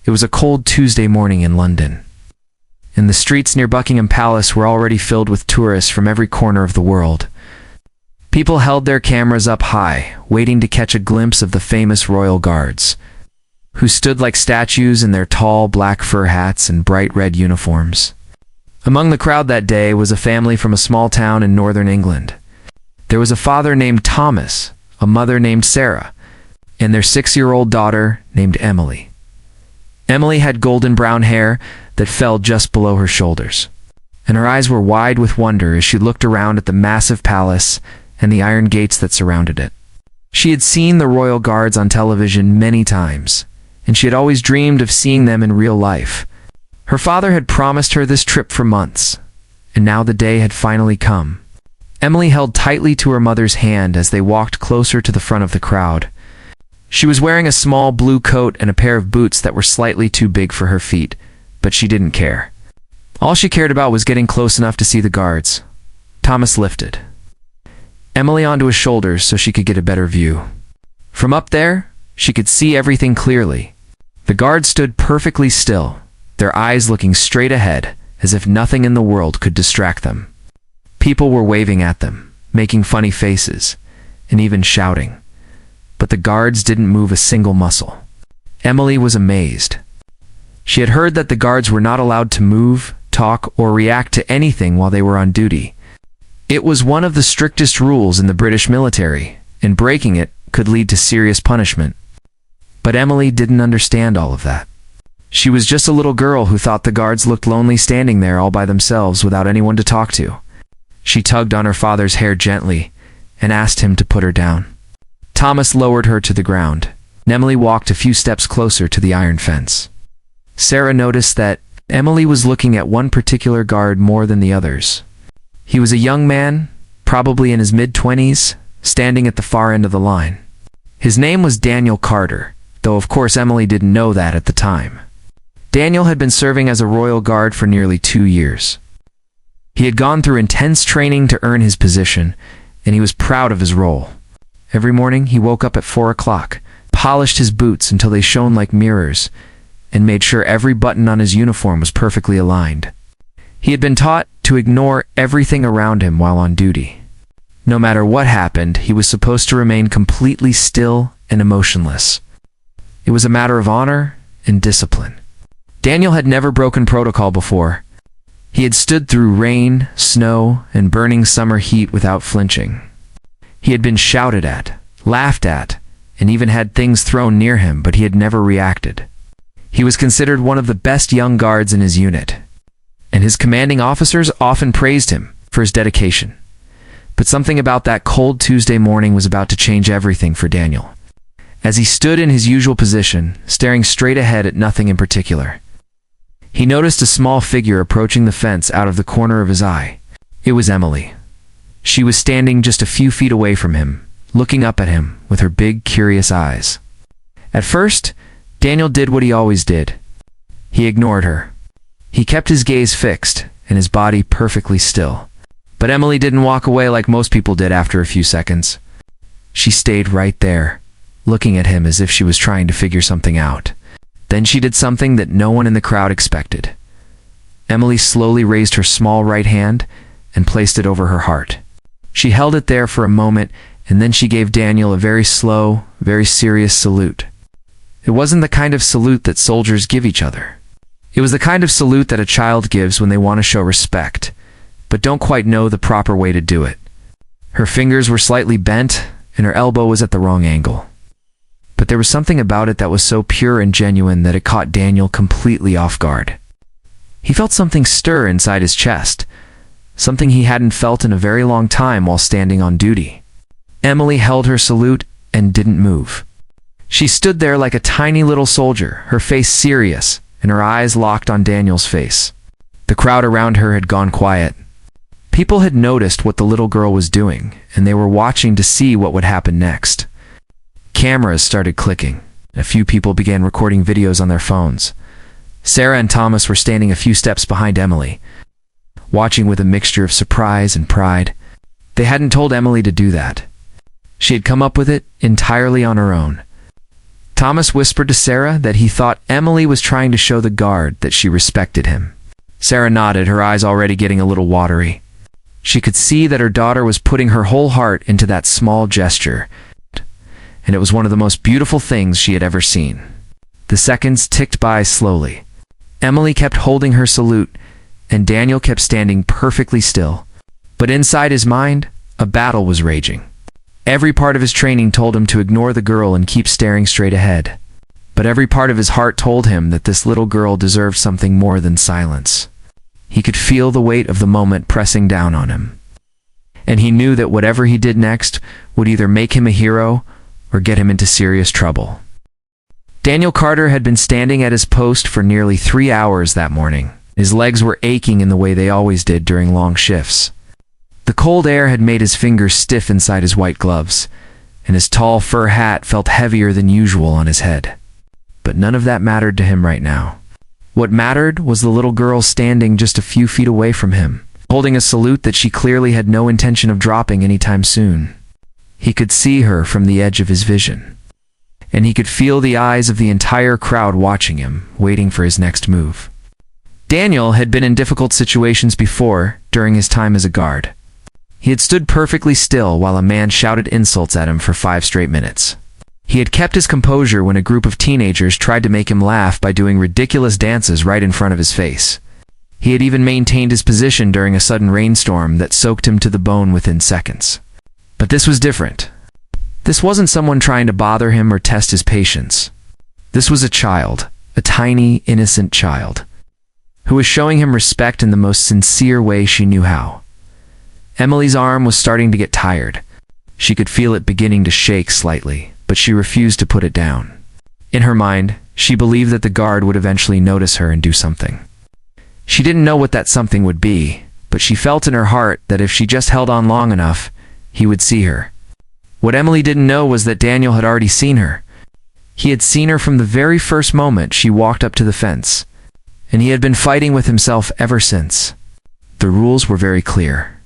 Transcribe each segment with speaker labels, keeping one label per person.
Speaker 1: It was a cold Tuesday morning in London, and the streets near Buckingham Palace were already filled with tourists from every corner of the world. People held their cameras up high, waiting to catch a glimpse of the famous Royal Guards, who stood like statues in their tall black fur hats and bright red uniforms. Among the crowd that day was a family from a small town in northern England. There was a father named Thomas, a mother named Sarah, and their 6-year-old daughter named Emily. Emily had golden brown hair that fell just below her shoulders, and her eyes were wide with wonder as she looked around at the massive palace and the iron gates that surrounded it. She had seen the Royal Guards on television many times, and she had always dreamed of seeing them in real life. Her father had promised her this trip for months, and now the day had finally come. Emily held tightly to her mother's hand as they walked closer to the front of the crowd. She was wearing a small blue coat and a pair of boots that were slightly too big for her feet, but she didn't care. All she cared about was getting close enough to see the guards. Thomas lifted Emily onto his shoulders so she could get a better view. From up there, she could see everything clearly. The guards stood perfectly still, their eyes looking straight ahead, as if nothing in the world could distract them. People were waving at them, making funny faces, and even shouting. But the guards didn't move a single muscle. Emily was amazed. She had heard that the guards were not allowed to move, talk, or react to anything while they were on duty. It was one of the strictest rules in the British military, and breaking it could lead to serious punishment. But Emily didn't understand all of that. She was just a little girl who thought the guards looked lonely standing there all by themselves without anyone to talk to. She tugged on her father's hair gently and asked him to put her down. Thomas lowered her to the ground, and Emily walked a few steps closer to the iron fence. Sarah noticed that Emily was looking at one particular guard more than the others. He was a young man, probably in his mid-20s, standing at the far end of the line. His name was Daniel Carter, though of course Emily didn't know that at the time. Daniel had been serving as a Royal Guard for nearly 2 years. He had gone through intense training to earn his position, and he was proud of his role. Every morning he woke up at 4 o'clock, polished his boots until they shone like mirrors, and made sure every button on his uniform was perfectly aligned. He had been taught to ignore everything around him while on duty. No matter what happened, he was supposed to remain completely still and emotionless. It was a matter of honor and discipline. Daniel had never broken protocol before. He had stood through rain, snow, and burning summer heat without flinching. He had been shouted at, laughed at, and even had things thrown near him, but he had never reacted. He was considered one of the best young guards in his unit, and his commanding officers often praised him for his dedication. But something about that cold Tuesday morning was about to change everything for Daniel. As he stood in his usual position, staring straight ahead at nothing in particular, he noticed a small figure approaching the fence out of the corner of his eye. It was Emily. She was standing just a few feet away from him, looking up at him with her big, curious eyes. At first, Daniel did what he always did. He ignored her. He kept his gaze fixed and his body perfectly still. But Emily didn't walk away like most people did after a few seconds. She stayed right there, looking at him as if she was trying to figure something out. Then she did something that no one in the crowd expected. Emily slowly raised her small right hand and placed it over her heart. She held it there for a moment, and then she gave Daniel a very slow, very serious salute. It wasn't the kind of salute that soldiers give each other. It was the kind of salute that a child gives when they want to show respect, but don't quite know the proper way to do it. Her fingers were slightly bent, and her elbow was at the wrong angle. But there was something about it that was so pure and genuine that it caught Daniel completely off guard. He felt something stir inside his chest, something he hadn't felt in a very long time while standing on duty. Emily held her salute and didn't move. She stood there like a tiny little soldier, her face serious, and her eyes locked on Daniel's face. The crowd around her had gone quiet. People had noticed what the little girl was doing, and they were watching to see what would happen next. Cameras started clicking. A few people began recording videos on their phones. Sarah and Thomas were standing a few steps behind Emily, watching with a mixture of surprise and pride. They hadn't told Emily to do that. She had come up with it entirely on her own. Thomas whispered to Sarah that he thought Emily was trying to show the guard that she respected him. Sarah nodded, her eyes already getting a little watery. She could see that her daughter was putting her whole heart into that small gesture, and it was one of the most beautiful things she had ever seen. The seconds ticked by slowly. Emily kept holding her salute, and Daniel kept standing perfectly still. But inside his mind, a battle was raging. Every part of his training told him to ignore the girl and keep staring straight ahead. But every part of his heart told him that this little girl deserved something more than silence. He could feel the weight of the moment pressing down on him. And he knew that whatever he did next would either make him a hero or get him into serious trouble. Daniel Carter had been standing at his post for nearly 3 hours that morning. His legs were aching in the way they always did during long shifts. The cold air had made his fingers stiff inside his white gloves, and his tall fur hat felt heavier than usual on his head. But none of that mattered to him right now. What mattered was the little girl standing just a few feet away from him, holding a salute that she clearly had no intention of dropping anytime soon. He could see her from the edge of his vision, and he could feel the eyes of the entire crowd watching him, waiting for his next move. Daniel had been in difficult situations before during his time as a guard. He had stood perfectly still while a man shouted insults at him for 5 straight minutes. He had kept his composure when a group of teenagers tried to make him laugh by doing ridiculous dances right in front of his face. He had even maintained his position during a sudden rainstorm that soaked him to the bone within seconds. But this was different. This wasn't someone trying to bother him or test his patience. This was a child, a tiny, innocent child, who was showing him respect in the most sincere way she knew how. Emily's arm was starting to get tired. She could feel it beginning to shake slightly, but she refused to put it down. In her mind, she believed that the guard would eventually notice her and do something. She didn't know what that something would be, but she felt in her heart that if she just held on long enough, he would see her. What Emily didn't know was that Daniel had already seen her. He had seen her from the very first moment she walked up to the fence, and he had been fighting with himself ever since. The rules were very clear.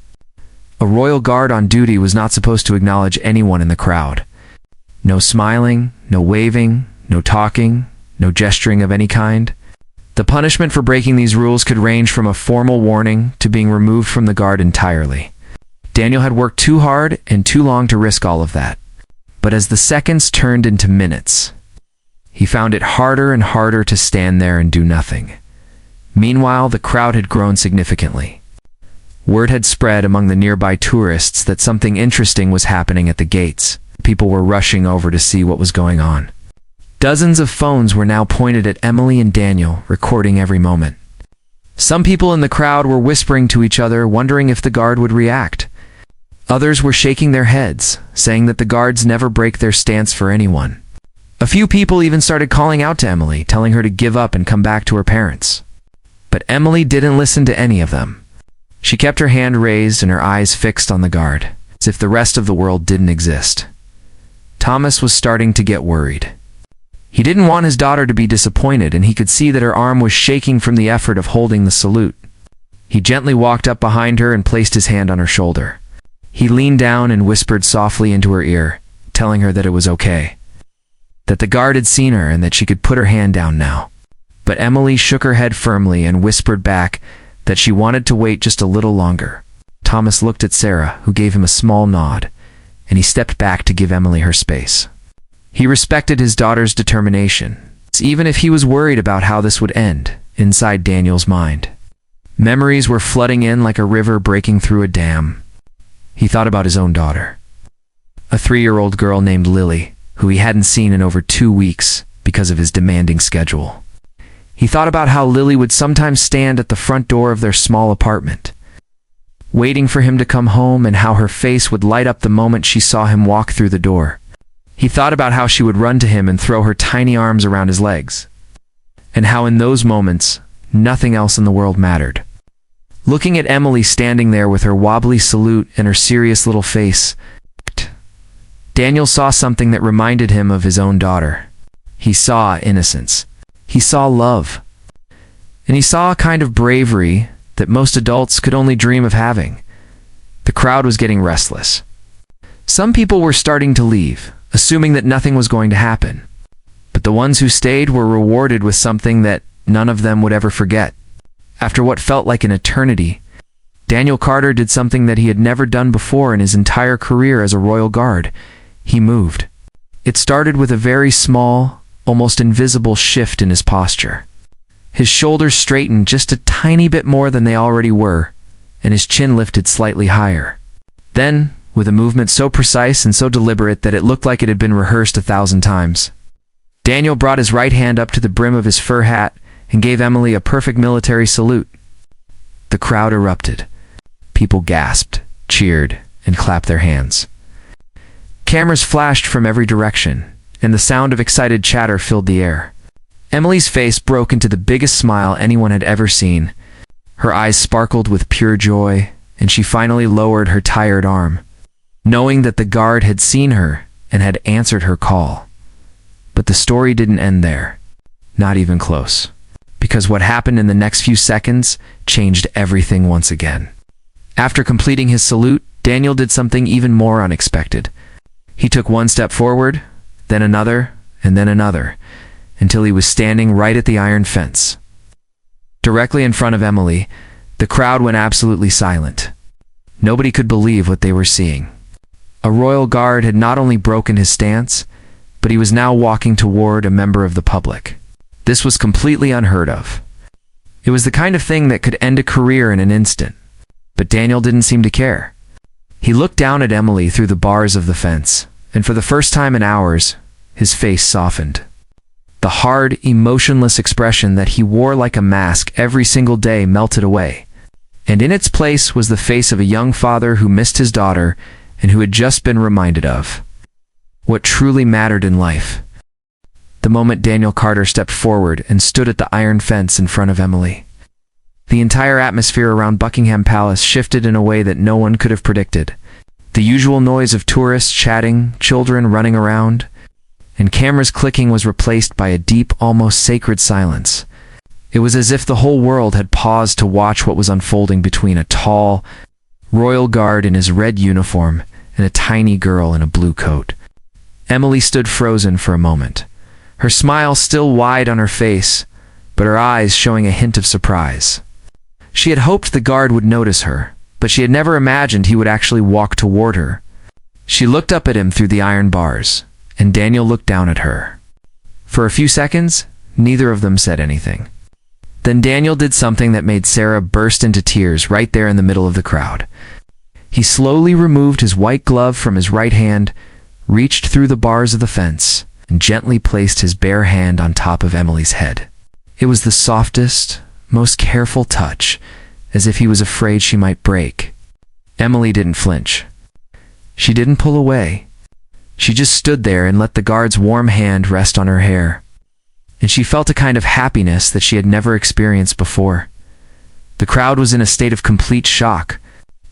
Speaker 1: A Royal Guard on duty was not supposed to acknowledge anyone in the crowd. No smiling, no waving, no talking, no gesturing of any kind. The punishment for breaking these rules could range from a formal warning to being removed from the guard entirely. Daniel had worked too hard and too long to risk all of that. But as the seconds turned into minutes, he found it harder and harder to stand there and do nothing. Meanwhile, the crowd had grown significantly. Word had spread among the nearby tourists that something interesting was happening at the gates. People were rushing over to see what was going on. Dozens of phones were now pointed at Emily and Daniel, recording every moment. Some people in the crowd were whispering to each other, wondering if the guard would react. Others were shaking their heads, saying that the guards never break their stance for anyone. A few people even started calling out to Emily, telling her to give up and come back to her parents. But Emily didn't listen to any of them. She kept her hand raised and her eyes fixed on the guard, as if the rest of the world didn't exist. Thomas was starting to get worried. He didn't want his daughter to be disappointed, and he could see that her arm was shaking from the effort of holding the salute. He gently walked up behind her and placed his hand on her shoulder. He leaned down and whispered softly into her ear, telling her that it was okay, that the guard had seen her and that she could put her hand down now. But Emily shook her head firmly and whispered back that she wanted to wait just a little longer. Thomas looked at Sarah, who gave him a small nod, and he stepped back to give Emily her space. He respected his daughter's determination, even if he was worried about how this would end inside Daniel's mind. Memories were flooding in like a river breaking through a dam. He thought about his own daughter, a 3-year-old girl named Lily, who he hadn't seen in over 2 weeks because of his demanding schedule. He thought about how Lily would sometimes stand at the front door of their small apartment, waiting for him to come home, and how her face would light up the moment she saw him walk through the door. He thought about how she would run to him and throw her tiny arms around his legs, and how in those moments, nothing else in the world mattered. Looking at Emily standing there with her wobbly salute and her serious little face, Daniel saw something that reminded him of his own daughter. He saw innocence. He saw love. And he saw a kind of bravery that most adults could only dream of having. The crowd was getting restless. Some people were starting to leave, assuming that nothing was going to happen. the ones who stayed were rewarded with something that none of them would ever forget. After what felt like an eternity, Daniel Carter did something that he had never done before in his entire career as a Royal Guard. He moved. It started with a very small, almost invisible shift in his posture. His shoulders straightened just a tiny bit more than they already were, and his chin lifted slightly higher. Then, with a movement so precise and so deliberate that it looked like it had been rehearsed 1,000 times, Daniel brought his right hand up to the brim of his fur hat and gave Emily a perfect military salute. The crowd erupted. People gasped, cheered, and clapped their hands. Cameras flashed from every direction, and the sound of excited chatter filled the air. Emily's face broke into the biggest smile anyone had ever seen. Her eyes sparkled with pure joy, and she finally lowered her tired arm, knowing that the guard had seen her and had answered her call. But the story didn't end there. Not even close. Because what happened in the next few seconds changed everything once again. After completing his salute, Daniel did something even more unexpected. He took one step forward, then another, and then another, until he was standing right at the iron fence. Directly in front of Emily, the crowd went absolutely silent. Nobody could believe what they were seeing. A Royal Guard had not only broken his stance, but he was now walking toward a member of the public. This was completely unheard of. It was the kind of thing that could end a career in an instant. But Daniel didn't seem to care. He looked down at Emily through the bars of the fence, and for the first time in hours, his face softened. The hard, emotionless expression that he wore like a mask every single day melted away, and in its place was the face of a young father who missed his daughter and who had just been reminded of what truly mattered in life. The moment Daniel Carter stepped forward and stood at the iron fence in front of Emily, the entire atmosphere around Buckingham Palace shifted in a way that no one could have predicted. The usual noise of tourists chatting, children running around, and cameras clicking was replaced by a deep, almost sacred silence. It was as if the whole world had paused to watch what was unfolding between a tall Royal Guard in his red uniform and a tiny girl in a blue coat. Emily stood frozen for a moment, her smile still wide on her face, but her eyes showing a hint of surprise. She had hoped the guard would notice her, but she had never imagined he would actually walk toward her. She looked up at him through the iron bars, and Daniel looked down at her. For a few seconds, neither of them said anything. Then Daniel did something that made Sarah burst into tears right there in the middle of the crowd. He slowly removed his white glove from his right hand, reached through the bars of the fence, and gently placed his bare hand on top of Emily's head. It was the softest, most careful touch, as if he was afraid she might break. Emily didn't flinch. She didn't pull away. She just stood there and let the guard's warm hand rest on her hair. And she felt a kind of happiness that she had never experienced before. The crowd was in a state of complete shock.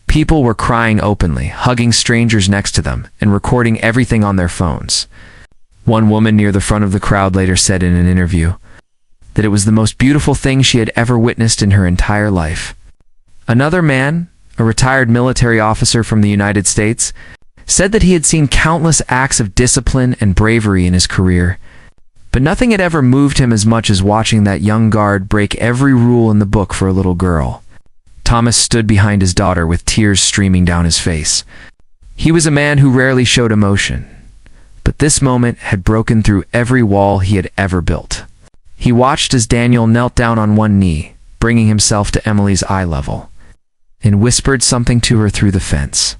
Speaker 1: People were crying openly, hugging strangers next to them, and recording everything on their phones. One woman near the front of the crowd later said in an interview that it was the most beautiful thing she had ever witnessed in her entire life. Another man, a retired military officer from the United States, said that he had seen countless acts of discipline and bravery in his career, but nothing had ever moved him as much as watching that young guard break every rule in the book for a little girl. Thomas stood behind his daughter with tears streaming down his face. He was a man who rarely showed emotion, but this moment had broken through every wall he had ever built. He watched as Daniel knelt down on one knee, bringing himself to Emily's eye level, and whispered something to her through the fence.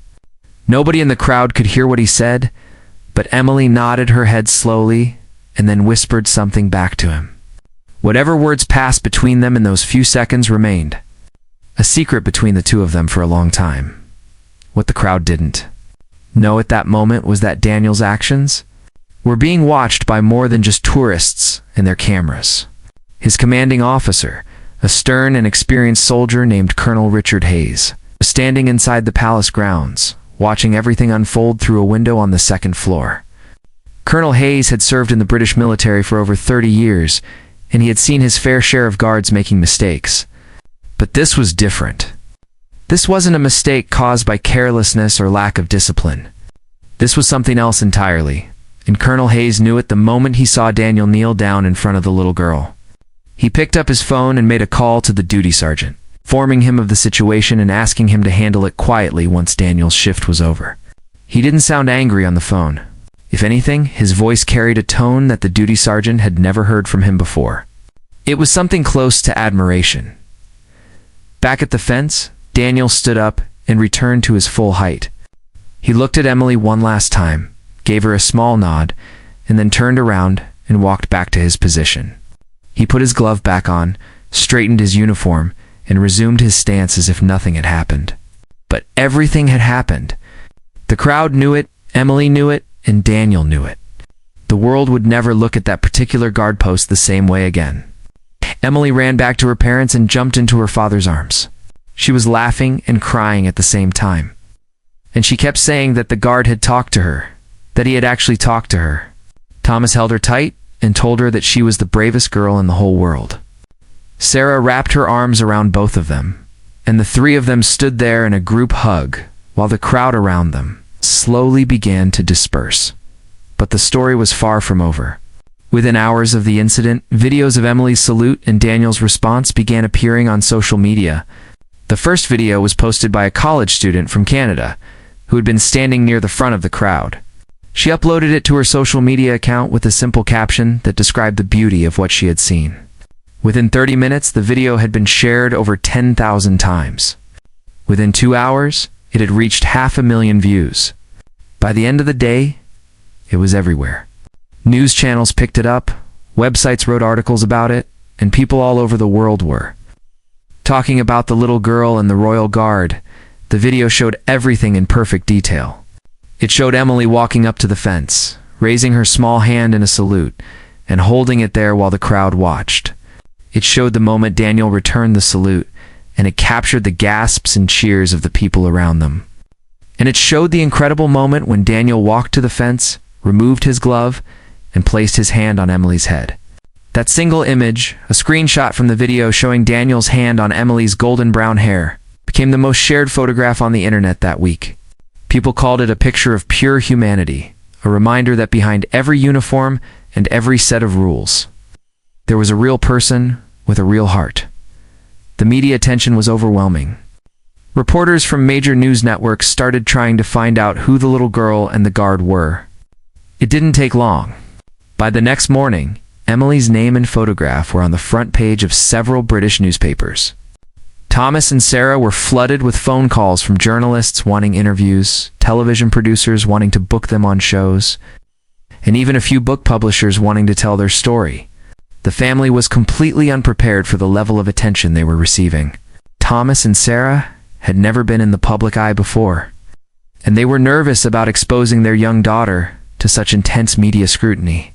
Speaker 1: Nobody in the crowd could hear what he said, but Emily nodded her head slowly and then whispered something back to him. Whatever words passed between them in those few seconds remained a secret between the two of them for a long time. What the crowd didn't know at that moment was that Daniel's actions were being watched by more than just tourists and their cameras. His commanding officer, a stern and experienced soldier named Colonel Richard Hayes, was standing inside the palace grounds, watching everything unfold through a window on the second floor. Colonel Hayes had served in the British military for over 30 years, and he had seen his fair share of guards making mistakes. But this was different. This wasn't a mistake caused by carelessness or lack of discipline. This was something else entirely, and Colonel Hayes knew it the moment he saw Daniel kneel down in front of the little girl. He picked up his phone and made a call to the duty sergeant, informing him of the situation and asking him to handle it quietly once Daniel's shift was over. He didn't sound angry on the phone. If anything, his voice carried a tone that the duty sergeant had never heard from him before. It was something close to admiration. Back at the fence, Daniel stood up and returned to his full height. He looked at Emily one last time, gave her a small nod, and then turned around and walked back to his position. He put his glove back on, straightened his uniform, and resumed his stance as if nothing had happened. But everything had happened. The crowd knew it, Emily knew it, and Daniel knew it. The world would never look at that particular guard post the same way again. Emily ran back to her parents and jumped into her father's arms. She was laughing and crying at the same time. And she kept saying that the guard had talked to her, that he had actually talked to her. Thomas held her tight and told her that she was the bravest girl in the whole world. Sarah wrapped her arms around both of them, and the three of them stood there in a group hug while the crowd around them slowly began to disperse. But the story was far from over. Within hours of the incident, videos of Emily's salute and Daniel's response began appearing on social media. The first video was posted by a college student from Canada who had been standing near the front of the crowd. She uploaded it to her social media account with a simple caption that described the beauty of what she had seen. Within 30 minutes, the video had been shared over 10,000 times. Within 2 hours, it had reached 500,000 views. By the end of the day, it was everywhere. News channels picked it up, websites wrote articles about it, and people all over the world were talking about the little girl and the Royal Guard. The video showed everything in perfect detail. It showed Emily walking up to the fence, raising her small hand in a salute, and holding it there while the crowd watched. It showed the moment Daniel returned the salute, and it captured the gasps and cheers of the people around them. And it showed the incredible moment when Daniel walked to the fence, removed his glove, and placed his hand on Emily's head. That single image, a screenshot from the video showing Daniel's hand on Emily's golden brown hair, became the most shared photograph on the internet that week. People called it a picture of pure humanity, a reminder that behind every uniform and every set of rules, there was a real person with a real heart. The media attention was overwhelming. Reporters from major news networks started trying to find out who the little girl and the guard were. It didn't take long. By the next morning, Emily's name and photograph were on the front page of several British newspapers. Thomas and Sarah were flooded with phone calls from journalists wanting interviews, television producers wanting to book them on shows, and even a few book publishers wanting to tell their story. The family was completely unprepared for the level of attention they were receiving. Thomas and Sarah had never been in the public eye before, and they were nervous about exposing their young daughter to such intense media scrutiny.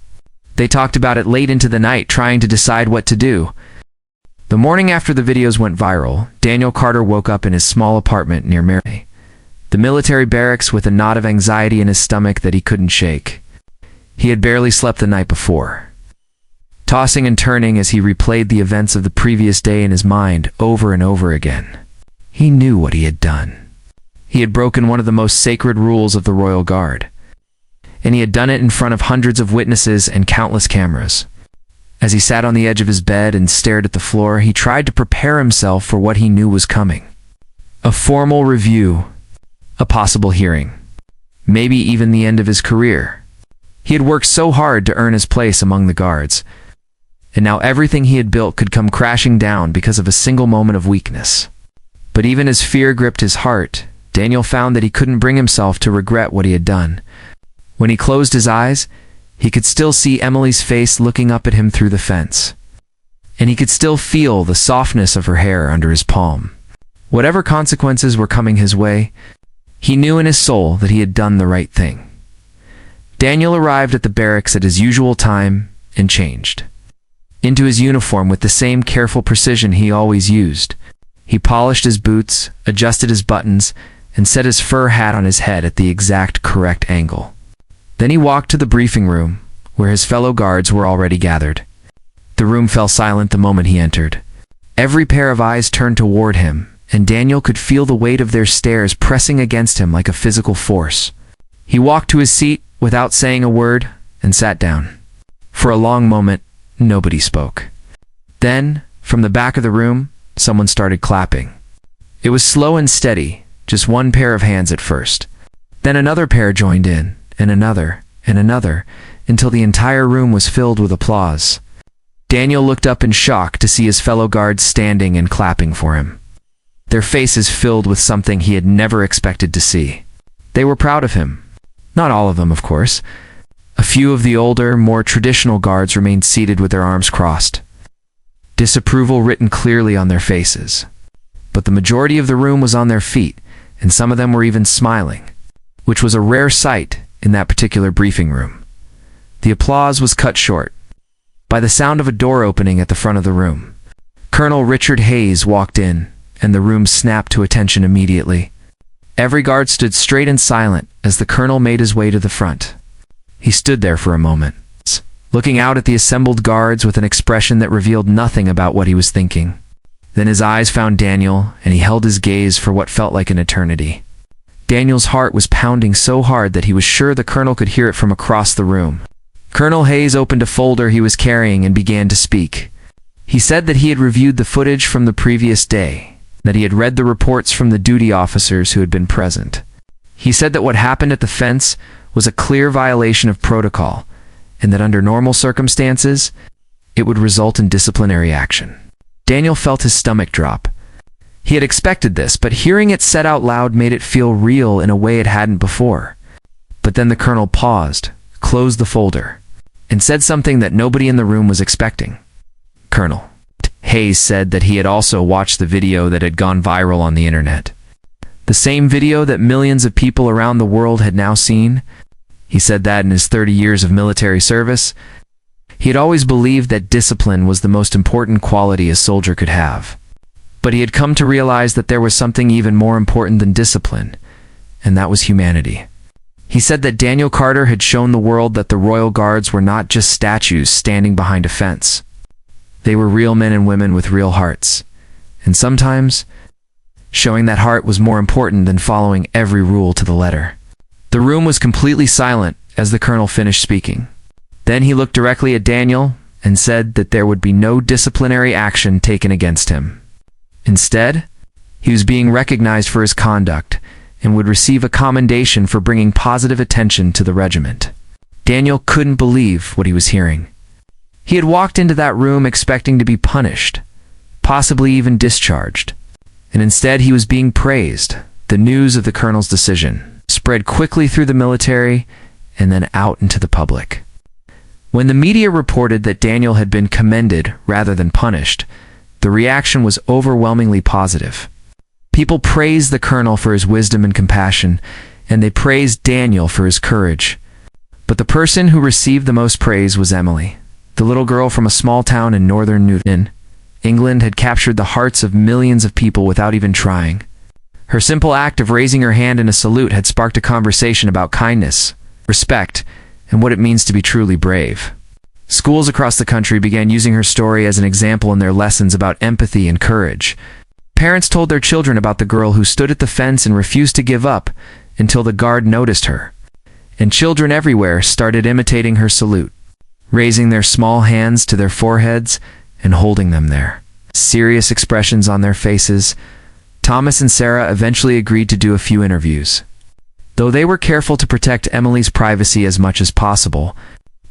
Speaker 1: They talked about it late into the night, trying to decide what to do. The morning after the videos went viral, Daniel Carter woke up in his small apartment near Mary, the military barracks, with a knot of anxiety in his stomach that he couldn't shake. He had barely slept the night before, tossing and turning as he replayed the events of the previous day in his mind over and over again. He knew what he had done. He had broken one of the most sacred rules of the Royal Guard, and he had done it in front of hundreds of witnesses and countless cameras. As he sat on the edge of his bed and stared at the floor, he tried to prepare himself for what he knew was coming. A formal review, a possible hearing, maybe even the end of his career. He had worked so hard to earn his place among the guards, and now everything he had built could come crashing down because of a single moment of weakness. But even as fear gripped his heart, Daniel found that he couldn't bring himself to regret what he had done. When he closed his eyes, he could still see Emily's face looking up at him through the fence, and he could still feel the softness of her hair under his palm. Whatever consequences were coming his way, he knew in his soul that he had done the right thing. Daniel arrived at the barracks at his usual time and changed into his uniform with the same careful precision he always used. He polished his boots, adjusted his buttons, and set his fur hat on his head at the exact correct angle. Then he walked to the briefing room, where his fellow guards were already gathered. The room fell silent the moment he entered. Every pair of eyes turned toward him, and Daniel could feel the weight of their stares pressing against him like a physical force. He walked to his seat without saying a word, and sat down. For a long moment, nobody spoke. Then, from the back of the room, someone started clapping. It was slow and steady, just one pair of hands at first. Then another pair joined in, and another, until the entire room was filled with applause. Daniel looked up in shock to see his fellow guards standing and clapping for him. Their faces filled with something he had never expected to see. They were proud of him. Not all of them, of course. A few of the older, more traditional guards remained seated with their arms crossed, disapproval written clearly on their faces. But the majority of the room was on their feet, and some of them were even smiling, which was a rare sight in that particular briefing room. The applause was cut short by the sound of a door opening at the front of the room. Colonel Richard Hayes walked in, and the room snapped to attention immediately. Every guard stood straight and silent as the colonel made his way to the front. He stood there for a moment, looking out at the assembled guards with an expression that revealed nothing about what he was thinking. Then his eyes found Daniel, and he held his gaze for what felt like an eternity. Daniel's heart was pounding so hard that he was sure the colonel could hear it from across the room. Colonel Hayes opened a folder he was carrying and began to speak. He said that he had reviewed the footage from the previous day, that he had read the reports from the duty officers who had been present. He said that what happened at the fence was a clear violation of protocol, and that under normal circumstances, it would result in disciplinary action. Daniel felt his stomach drop. He had expected this, but hearing it said out loud made it feel real in a way it hadn't before. But then the colonel paused, closed the folder, and said something that nobody in the room was expecting. Colonel Hayes said that he had also watched the video that had gone viral on the internet. The same video that millions of people around the world had now seen. He said that in his 30 years of military service, he had always believed that discipline was the most important quality a soldier could have. But he had come to realize that there was something even more important than discipline, and that was humanity. He said that Daniel Carter had shown the world that the Royal Guards were not just statues standing behind a fence. They were real men and women with real hearts. And sometimes, showing that heart was more important than following every rule to the letter. The room was completely silent as the colonel finished speaking. Then he looked directly at Daniel and said that there would be no disciplinary action taken against him. Instead, he was being recognized for his conduct and would receive a commendation for bringing positive attention to the regiment. Daniel couldn't believe what he was hearing. He had walked into that room expecting to be punished, possibly even discharged, and instead he was being praised. The news of the colonel's decision spread quickly through the military and then out into the public. When the media reported that Daniel had been commended rather than punished, the reaction was overwhelmingly positive. People praised the colonel for his wisdom and compassion, and they praised Daniel for his courage. But the person who received the most praise was Emily. The little girl from a small town in northern Newton, England, had captured the hearts of millions of people without even trying. Her simple act of raising her hand in a salute had sparked a conversation about kindness, respect, and what it means to be truly brave. Schools across the country began using her story as an example in their lessons about empathy and courage. Parents told their children about the girl who stood at the fence and refused to give up until the guard noticed her. And children everywhere started imitating her salute, raising their small hands to their foreheads and holding them there, serious expressions on their faces. Thomas and Sarah eventually agreed to do a few interviews. Though they were careful to protect Emily's privacy as much as possible,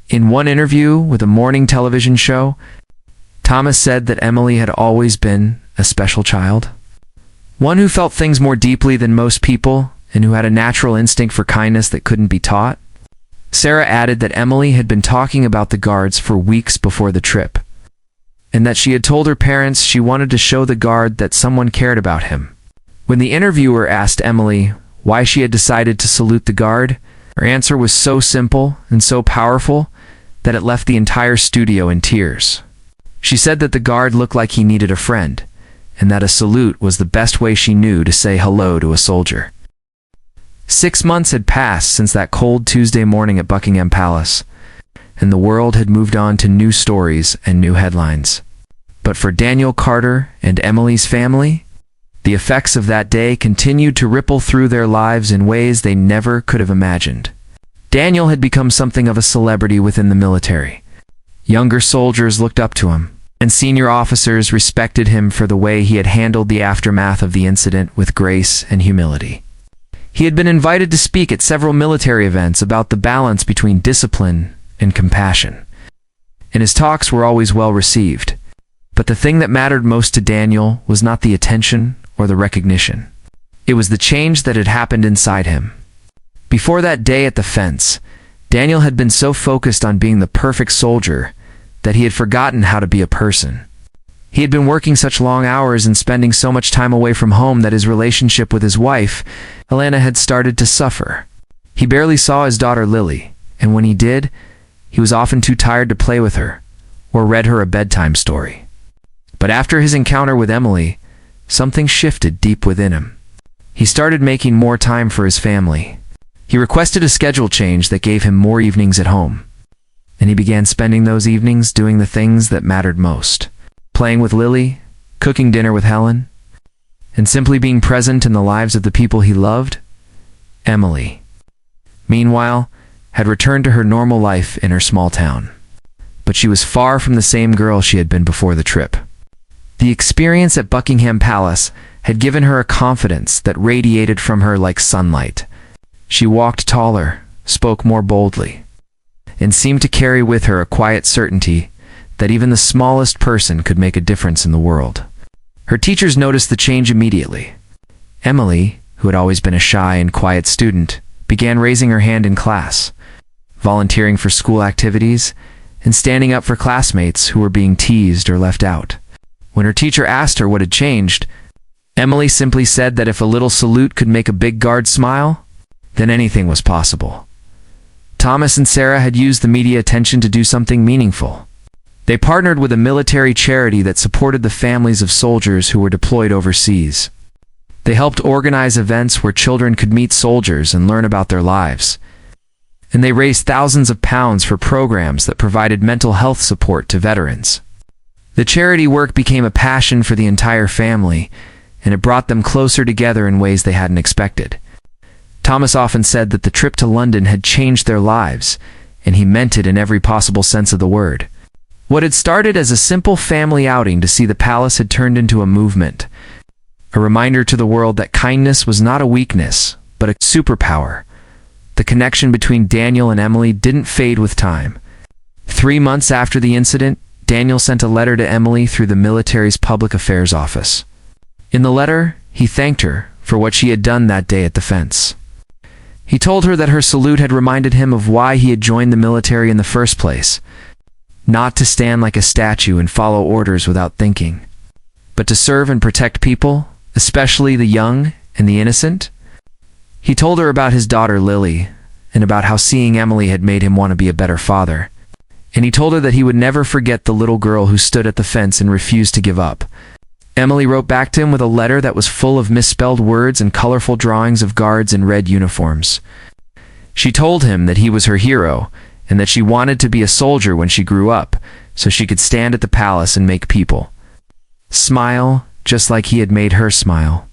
Speaker 1: in one interview with a morning television show, Thomas said that Emily had always been a special child, one who felt things more deeply than most people and who had a natural instinct for kindness that couldn't be taught. Sarah added that Emily had been talking about the guards for weeks before the trip, and that she had told her parents she wanted to show the guard that someone cared about him. When the interviewer asked Emily why she had decided to salute the guard, her answer was so simple and so powerful that it left the entire studio in tears. She said that the guard looked like he needed a friend, and that a salute was the best way she knew to say hello to a soldier. 6 months had passed since that cold Tuesday morning at Buckingham Palace, and the world had moved on to new stories and new headlines. But for Daniel Carter and Emily's family, the effects of that day continued to ripple through their lives in ways they never could have imagined. Daniel had become something of a celebrity within the military. Younger soldiers looked up to him, and senior officers respected him for the way he had handled the aftermath of the incident with grace and humility. He had been invited to speak at several military events about the balance between discipline and compassion, and his talks were always well received. But the thing that mattered most to Daniel was not the attention or the recognition. It was the change that had happened inside him. Before that day at the fence, Daniel had been so focused on being the perfect soldier that he had forgotten how to be a person. He had been working such long hours and spending so much time away from home that his relationship with his wife, Elena, had started to suffer. He barely saw his daughter Lily, and when he did, he was often too tired to play with her or read her a bedtime story. But after his encounter with Emily, something shifted deep within him. He started making more time for his family. He requested a schedule change that gave him more evenings at home. And he began spending those evenings doing the things that mattered most. Playing with Lily, cooking dinner with Helen, and simply being present in the lives of the people he loved. Emily, meanwhile, had returned to her normal life in her small town. But she was far from the same girl she had been before the trip. The experience at Buckingham Palace had given her a confidence that radiated from her like sunlight. She walked taller, spoke more boldly, and seemed to carry with her a quiet certainty that even the smallest person could make a difference in the world. Her teachers noticed the change immediately. Emily, who had always been a shy and quiet student, began raising her hand in class, volunteering for school activities, and standing up for classmates who were being teased or left out. When her teacher asked her what had changed, Emily simply said that if a little salute could make a big guard smile, then anything was possible. Thomas and Sarah had used the media attention to do something meaningful. They partnered with a military charity that supported the families of soldiers who were deployed overseas. They helped organize events where children could meet soldiers and learn about their lives. And they raised thousands of pounds for programs that provided mental health support to veterans. The charity work became a passion for the entire family, and it brought them closer together in ways they hadn't expected. Thomas often said that the trip to London had changed their lives, and he meant it in every possible sense of the word. What had started as a simple family outing to see the palace had turned into a movement, a reminder to the world that kindness was not a weakness, but a superpower. The connection between Daniel and Emily didn't fade with time. 3 months after the incident, Daniel sent a letter to Emily through the military's public affairs office. In the letter, he thanked her for what she had done that day at the fence. He told her that her salute had reminded him of why he had joined the military in the first place. Not to stand like a statue and follow orders without thinking, but to serve and protect people, especially the young and the innocent. He told her about his daughter Lily, and about how seeing Emily had made him want to be a better father. And he told her that he would never forget the little girl who stood at the fence and refused to give up. Emily wrote back to him with a letter that was full of misspelled words and colorful drawings of guards in red uniforms. She told him that he was her hero, and that she wanted to be a soldier when she grew up, so she could stand at the palace and make people smile, just like he had made her smile.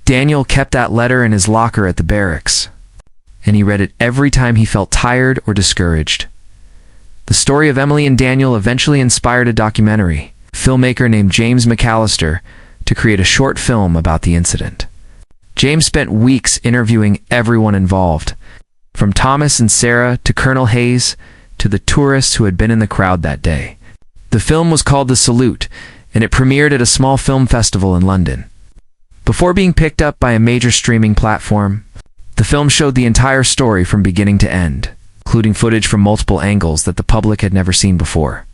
Speaker 1: Daniel kept that letter in his locker at the barracks, and he read it every time he felt tired or discouraged. The story of Emily and Daniel eventually inspired a documentary, filmmaker named James McAllister, to create a short film about the incident. James spent weeks interviewing everyone involved, from Thomas and Sarah to Colonel Hayes to the tourists who had been in the crowd that day. The film was called The Salute, and it premiered at a small film festival in London. Before being picked up by a major streaming platform, the film showed the entire story from beginning to end, including footage from multiple angles that the public had never seen before.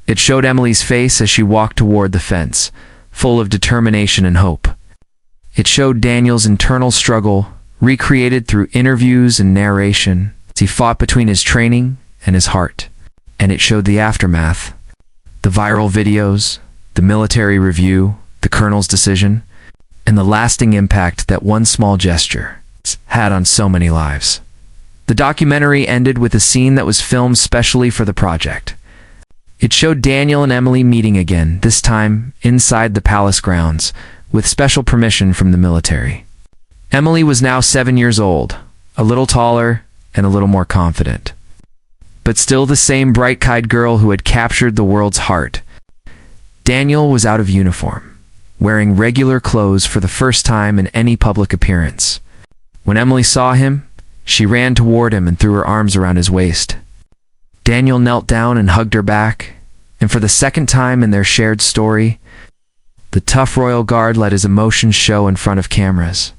Speaker 1: It showed Emily's face as she walked toward the fence, full of determination and hope. It showed Daniel's internal struggle, recreated through interviews and narration, as he fought between his training and his heart. And it showed the aftermath, the viral videos, the military review, the colonel's decision, and the lasting impact that one small gesture had on so many lives. The documentary ended with a scene that was filmed specially for the project. It showed Daniel and Emily meeting again, this time inside the palace grounds, with special permission from the military. Emily was now 7 years old, a little taller, and a little more confident. But still the same bright-eyed girl who had captured the world's heart. Daniel was out of uniform, wearing regular clothes for the first time in any public appearance. When Emily saw him, she ran toward him and threw her arms around his waist. Daniel knelt down and hugged her back, and for the second time in their shared story, the tough Royal Guard let his emotions show in front of cameras.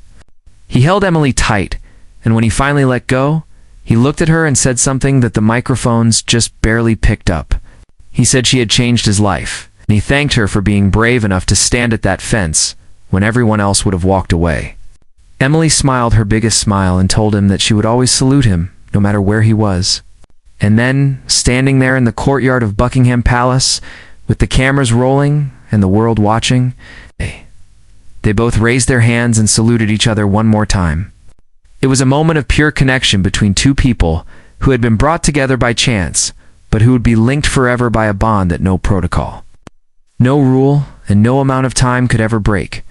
Speaker 1: He held Emily tight, and when he finally let go, he looked at her and said something that the microphones just barely picked up. He said she had changed his life, and he thanked her for being brave enough to stand at that fence when everyone else would have walked away. Emily smiled her biggest smile and told him that she would always salute him, no matter where he was. And then, standing there in the courtyard of Buckingham Palace, with the cameras rolling and the world watching, they both raised their hands and saluted each other one more time. It was a moment of pure connection between two people who had been brought together by chance, but who would be linked forever by a bond that no protocol, no rule, and no amount of time could ever break.